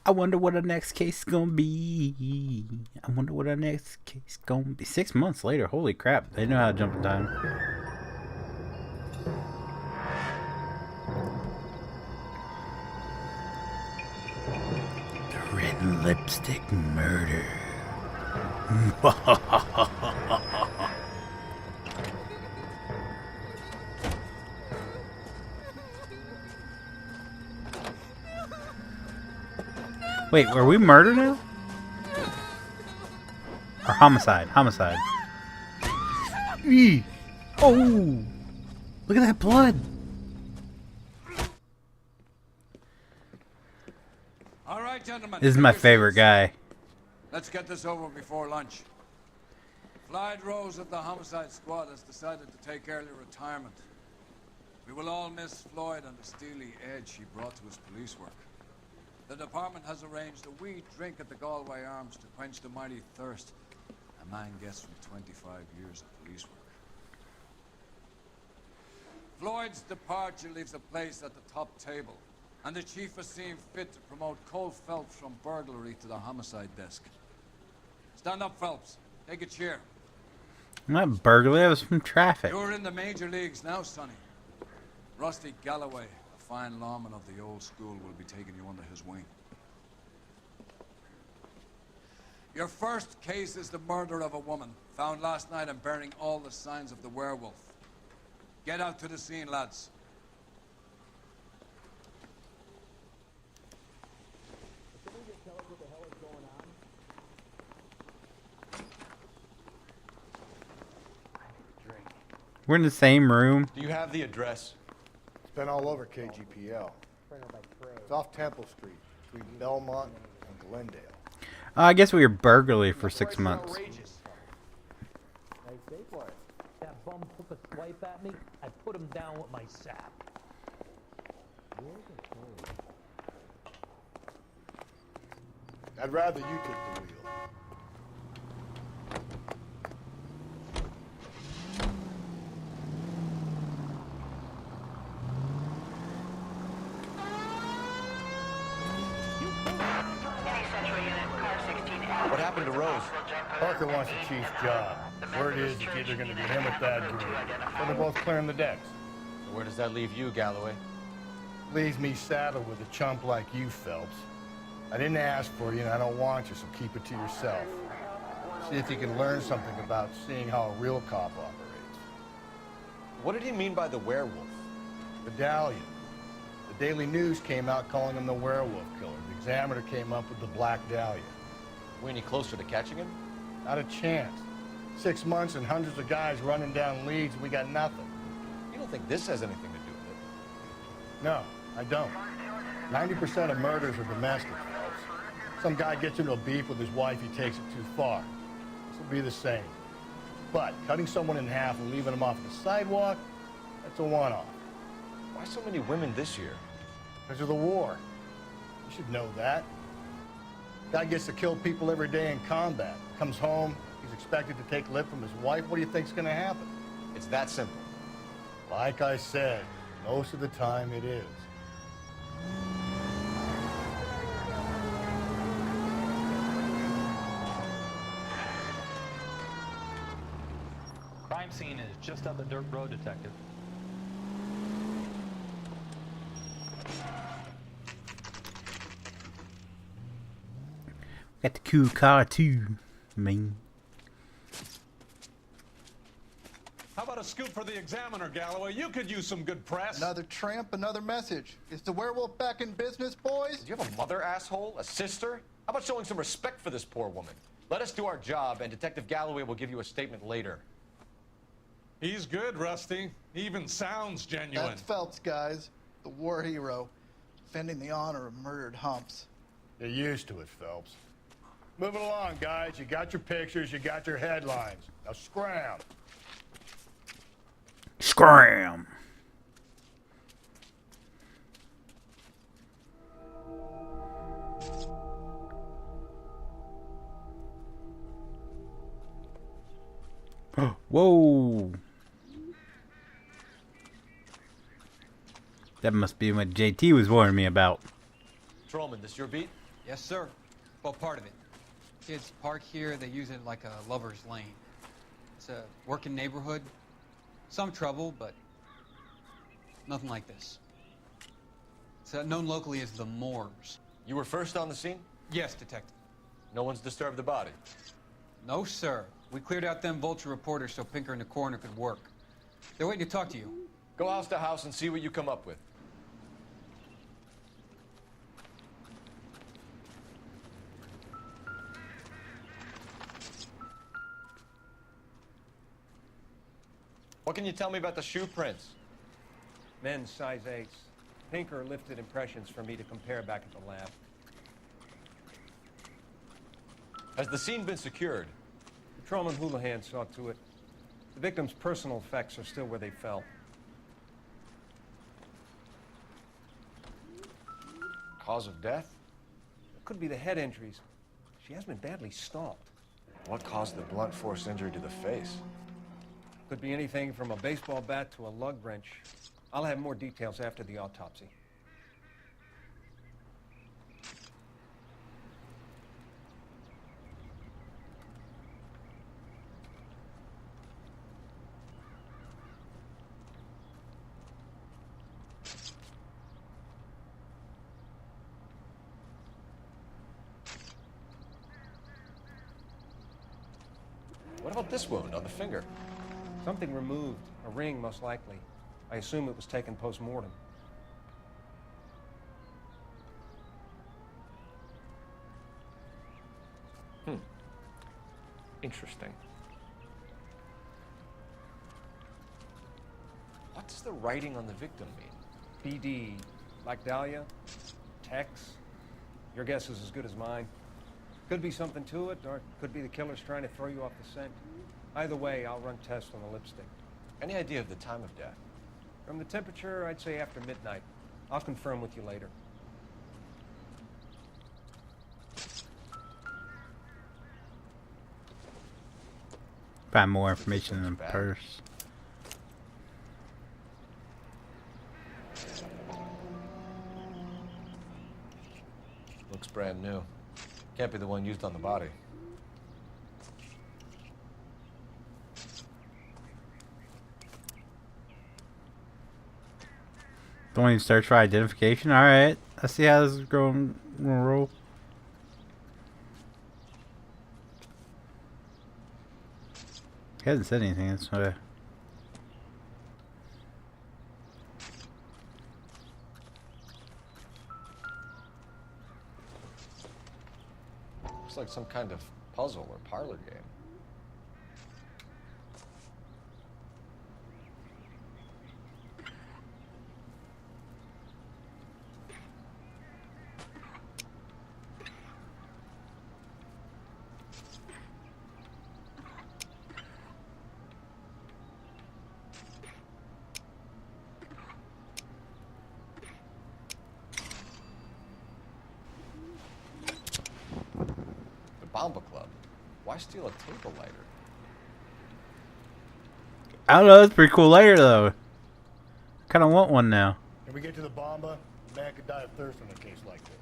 I wonder what our next case is gonna be. I wonder what our next case is gonna be. 6 months later, holy crap! They know how to jump in time. The red lipstick murder. Wait, were we murder now? Or homicide? Homicide. Eee. Oh! Look at that blood! All right, gentlemen. This is my favorite guy. Let's get this over before lunch. Clyde Rose of the homicide squad has decided to take early retirement. We will all miss Floyd and the steely edge he brought to his police work. The department has arranged a wee drink at the Galway Arms to quench the mighty thirst a man gets from 25 years of police work. Floyd's departure leaves a place at the top table, and the chief has seen fit to promote Cole Phelps from burglary to the homicide desk. Stand up, Phelps. Take a chair. Not burglary, that was from traffic. You're in the major leagues now, Sonny. Rusty Galloway, a fine lawman of the old school, will be taking you under his wing. Your first case is the murder of a woman, found last night and bearing all the signs of the werewolf. Get out to the scene, lads. We're in the same room. Do you have the address? It's been all over KGPL. It's off Temple Street, between Belmont and Glendale. I guess we were burglary for 6 months. That bum took a swipe at me, I put him down with my sap. I'd rather you took the wheel. What happened to Rose? Parker wants the chief's job. Word is it's either going to be him or Thad Green. So they're both clearing the decks. So where does that leave you, Galloway? Leaves me saddled with a chump like you, Phelps. I didn't ask for you, and I don't want you, so keep it to yourself. See if you can learn something about seeing how a real cop operates. What did he mean by the werewolf? Medallion. The Daily News came out calling him the werewolf killer. The Examiner came up with the Black Dahlia. We any closer to catching him? Not a chance. 6 months and hundreds of guys running down leads, and we got nothing. You don't think this has anything to do with it? No, I don't. 90% of murders are domestic, folks. Some guy gets into a beef with his wife, he takes it too far. This will be the same. But cutting someone in half and leaving them off the sidewalk, that's a one-off. Why so many women this year? Because of the war. You should know that. Guy gets to kill people every day in combat. Comes home, he's expected to take lip from his wife. What do you think's gonna happen? It's that simple. Like I said, most of the time it is. Crime scene is just up the dirt road, Detective. Got the cool car too, man. How about a scoop for the Examiner, Galloway? You could use some good press. Another tramp, another message. Is the werewolf back in business, boys? Do you have a mother, asshole? A sister? How about showing some respect for this poor woman? Let us do our job, and Detective Galloway will give you a statement later. He's good, Rusty. He even sounds genuine. That's Phelps, guys. The war hero. Defending the honor of murdered humps. You're used to it, Phelps. Moving along, guys. You got your pictures, you got your headlines. Now scram. Scram! Whoa! That must be what JT was warning me about. Trollman, this your beat? Yes, sir. Well, part of it. Kids park here, they use it like a lover's lane. It's a working neighborhood. Some trouble, but nothing like this. It's known locally as the Moors. You were first on the scene? Yes, Detective. No one's disturbed the body? No, sir. We cleared out them vulture reporters so Pinker and the coroner could work. They're waiting to talk to you. Go house to house and see what you come up with. What can you tell me about the shoe prints? Men's size 8s. Pinker lifted impressions for me to compare back at the lab. Has the scene been secured? Patrolman Houlihan saw to it. The victim's personal effects are still where they fell. Cause of death? It could be the head injuries. She has been badly stalked. What caused the blunt force injury to the face? Could be anything from a baseball bat to a lug wrench. I'll have more details after the autopsy. What about this wound on the finger? Something removed. A ring, most likely. I assume it was taken post-mortem. Interesting. What does the writing on the victim mean? BD, like Dahlia? Tex? Your guess is as good as mine. Could be something to it, or it could be the killer's trying to throw you off the scent. Either way, I'll run tests on the lipstick. Any idea of the time of death? From the temperature, I'd say after midnight. I'll confirm with you later. Find more information in the purse. Looks brand new. Can't be the one used on the body. Don't even search for identification? Alright. Let's see how this is going to roll. He hasn't said anything, that's why. Looks like some kind of puzzle or parlor game. Bomba Club. Why steal a table lighter? I don't know, that's a pretty cool layer though. Kinda want one now. Can we get to the bomba? A man could die of thirst in a case like this.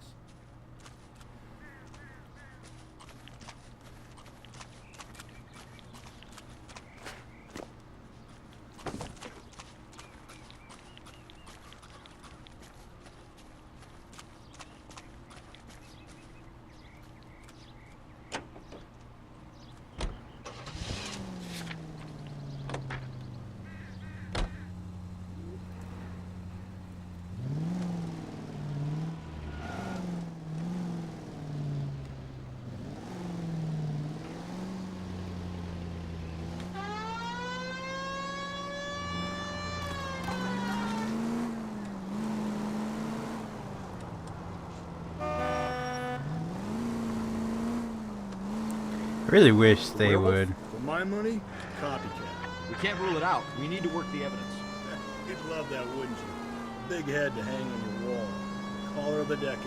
I really wish they would. For my money, copycat. We can't rule it out. We need to work the evidence. You'd love that, wouldn't you? Big head to hang on your wall. Caller of the decade.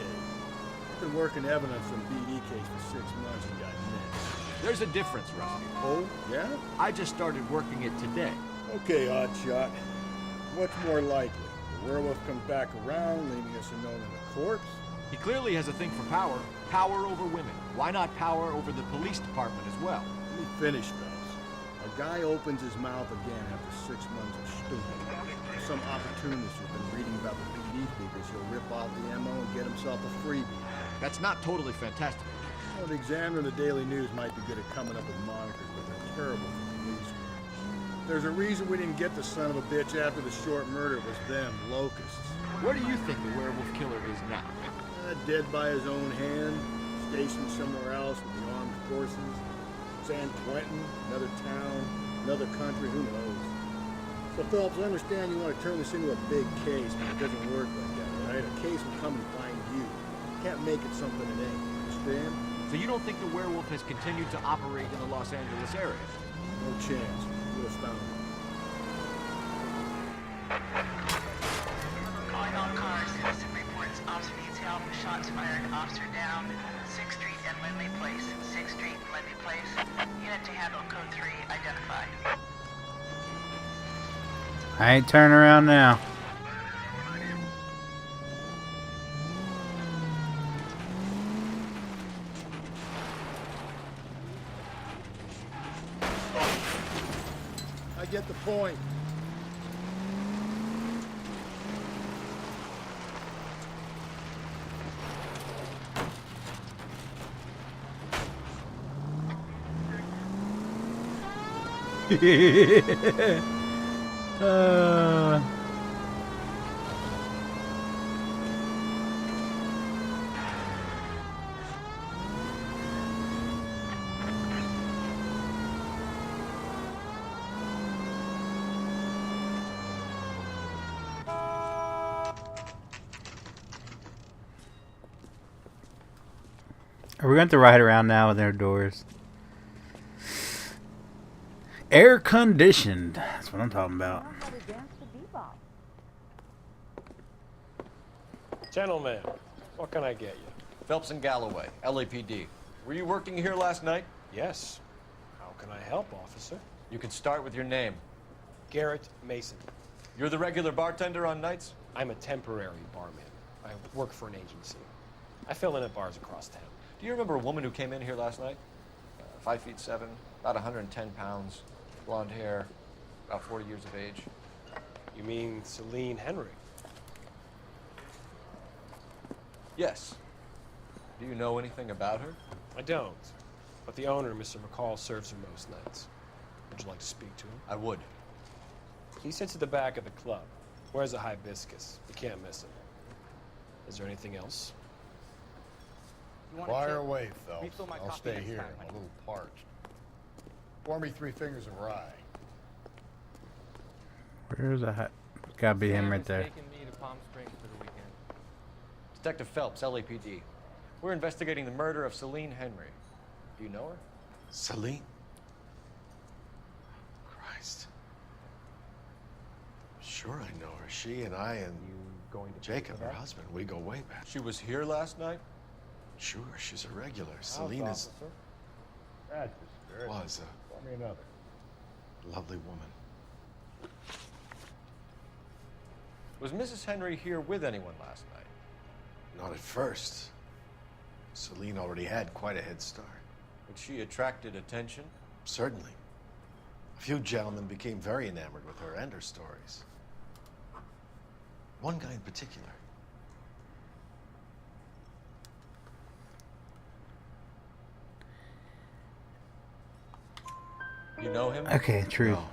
Been working evidence on BD case for 6 months and got mixed. There's a difference, Rusty. Oh, yeah? I just started working it today. Okay, oddshot. What's more likely? The werewolf comes back around, leaving us a note in a corpse, He clearly has a thing for power. Power over women. Why not power over the police department as well? Let me finish, fellas. A guy opens his mouth again after 6 months of stupid. Some opportunist who's been reading about the PD figures, he'll rip off the ammo and get himself a freebie. That's not totally fantastic. Well, the Examiner and the Daily News might be good at coming up with monikers, but they're terrible for police work. There's a reason we didn't get the son of a bitch after the short murder. It was them, locusts. Where do you think the werewolf killer is now? Dead by his own hand, stationed somewhere else with the armed forces. San Quentin, another town, another country, who knows? So, Phillips, I understand you want to turn this into a big case, but it doesn't work like that, right? A case will come and find you. Can't make it something it ain't. Understand? So you don't think the werewolf has continued to operate in the Los Angeles area? No chance. We'll have found him. Calling all cars. Citizen reports officer detail. Shots fired. Officer down. 6th Street and Lindley Place. 6th Street and Lindley Place. Unit to handle code 3 identified. I ain't turning around now. I get the point. Are we going to ride around now with their doors? Air conditioned. That's what I'm talking about. Gentlemen, what can I get you? Phelps and Galloway, LAPD. Were you working here last night? Yes. How can I help, officer? You can start with your name. Garrett Mason. You're the regular bartender on nights? I'm a temporary barman. I work for an agency. I fill in at bars across town. Do you remember a woman who came in here last night? 5'7", about 110 pounds, blonde hair, about 40 years of age. You mean Celine Henry? Yes. Do you know anything about her? I don't. But the owner, Mr. McCall, serves her most nights. Would you like to speak to him? I would. He sits at the back of the club. Wears a hibiscus. You can't miss him. Is there anything else? Fire away, Phelps. I'll stay here. I'm a little parched. Pour me 3 fingers of rye. Where's that? Gotta be him right there. Detective Phelps, LAPD. We're investigating the murder of Celine Henry. Do you know her? Celine? Christ. Sure I know her. She and I and Jacob, her husband, we go way back. She was here last night? Sure, she's a regular. Celine is... That's the spirit. Was Pour me another. a lovely woman. Was Mrs. Henry here with anyone last night? Not at first. Celine already had quite a head start. But she attracted attention? Certainly. A few gentlemen became very enamored with her and her stories. One guy in particular. You know him? Okay, true. No.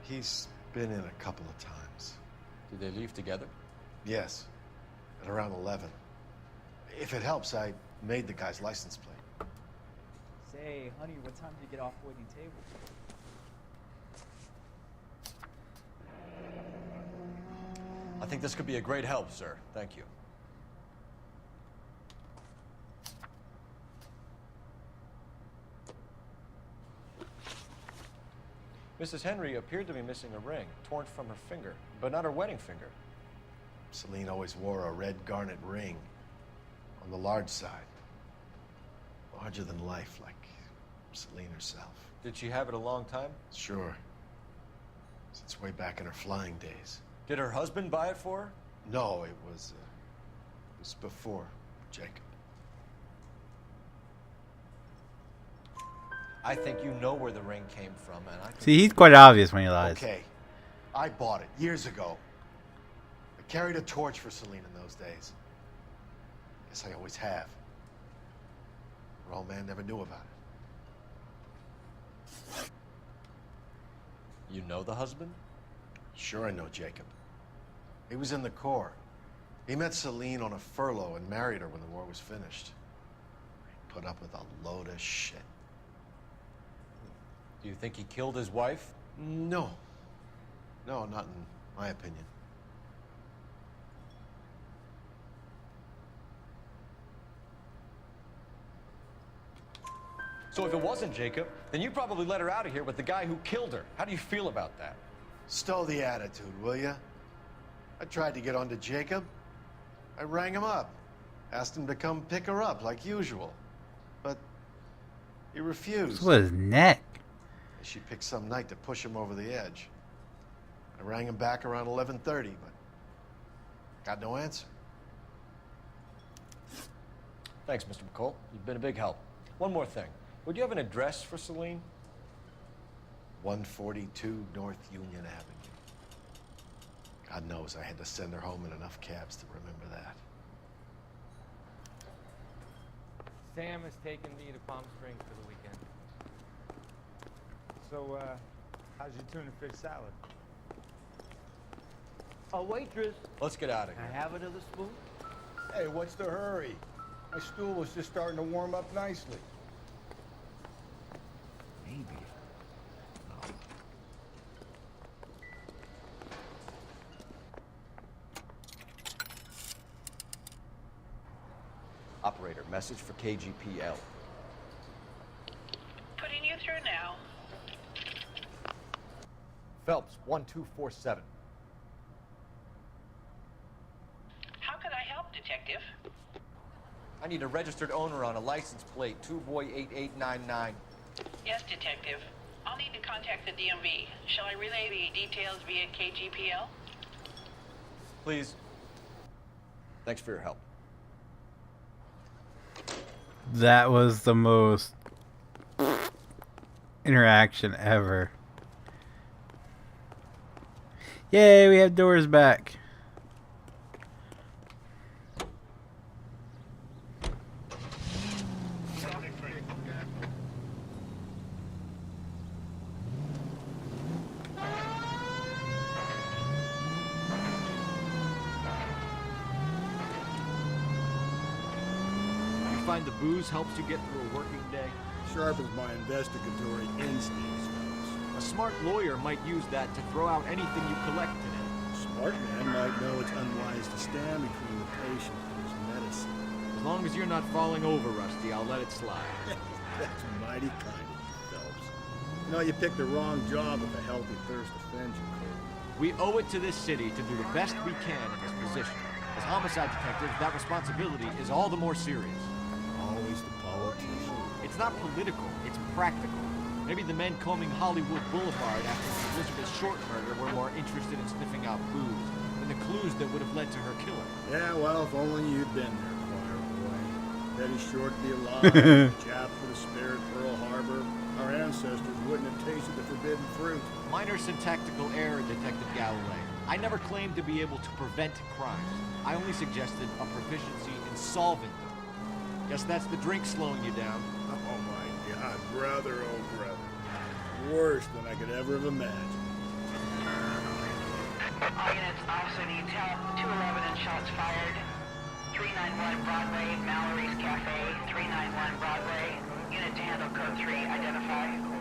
He's been in a couple of times. Did they leave together? Yes, at around 11. If it helps, I made the guy's license plate. Say, honey, what time did you get off waiting table? I think this could be a great help, sir. Thank you. Mrs. Henry appeared to be missing a ring, torn from her finger, but not her wedding finger. Celine always wore a red garnet ring on the large side. Larger than life, like Celine herself. Did she have it a long time? Sure. Since way back in her flying days. Did her husband buy it for her? No, it was was before Jacob. I think you know where the ring came from, and I think See, he's quite obvious when he lies. Okay, I bought it years ago. I carried a torch for Celine in those days. Guess I always have. Her old man never knew about it. you know the husband? Sure I know Jacob. He was in the Corps. He met Celine on a furlough and married her when the war was finished. He put up with a load of shit. Do you think he killed his wife? No. No, not in my opinion. So if it wasn't Jacob, then you probably let her out of here with the guy who killed her. How do you feel about that? Stow the attitude, will ya? I tried to get onto Jacob. I rang him up. Asked him to come pick her up, like usual. But he refused. So his neck. She picked some night to push him over the edge. I rang him back around 11:30, but got no answer. Thanks, Mr. McCall. You've been a big help. One more thing. Would you have an address for Celine? 142 North Union Avenue. God knows I had to send her home in enough cabs to remember that. Sam has taken me to Palm Springs for the weekend. So, how's your tuna fish salad? A waitress. Let's get out of Can I here. have another spoon? Hey, what's the hurry? My stool was just starting to warm up nicely. Maybe. Operator, message for KGPL. Putting you through now. Phelps, 1247. How could I help, Detective? I need a registered owner on a license plate, 2boy8899. Yes, Detective. I'll need to contact the DMV. Shall I relay the details via KGPL? Please. Thanks for your help. That was the most interaction ever. Yay, we have doors back. You find the booze helps you get through a working day? Sharpens my investigatory instincts, fellas. A smart lawyer might use that to throw out anything you collect today. Smart man might know it's unwise to stand between the patient and his medicine. As long as you're not falling over, Rusty, I'll let it slide. That's mighty kind of you, Phelps. You know, you picked the wrong job if a healthy thirst offends you, Cole. We owe it to this city to do the best we can in this position. As homicide detectives, that responsibility is all the more serious. Always the politician. It's not political, it's practical. Maybe the men combing Hollywood Boulevard after the Elizabeth Short murder were more interested in sniffing out booze than the clues that would have led to her killing. Yeah, well, if only you'd been there, choir boy. Betty Short be alive, Jap would have spared Pearl Harbor. Our ancestors wouldn't have tasted the forbidden fruit. Minor syntactical error, Detective Galloway. I never claimed to be able to prevent crimes. I only suggested a proficiency in solving them. Guess that's the drink slowing you down. Oh my God, brother, oh brother. Worse than I could ever have imagined. All units also need help. 211 and shots fired. 391 Broadway, Mallory's Cafe. 391 Broadway. Unit to handle code 3. Identify.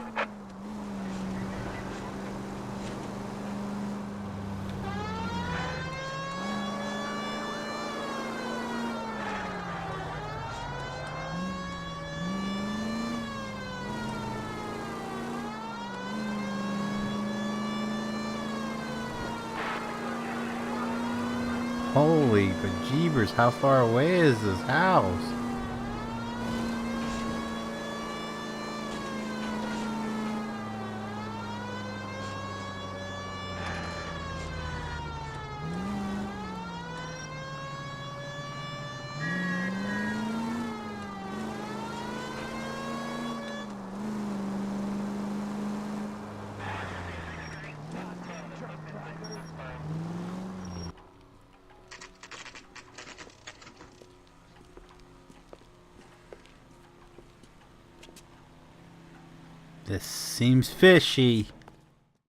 Holy bejeebers, how far away is this house? This seems fishy.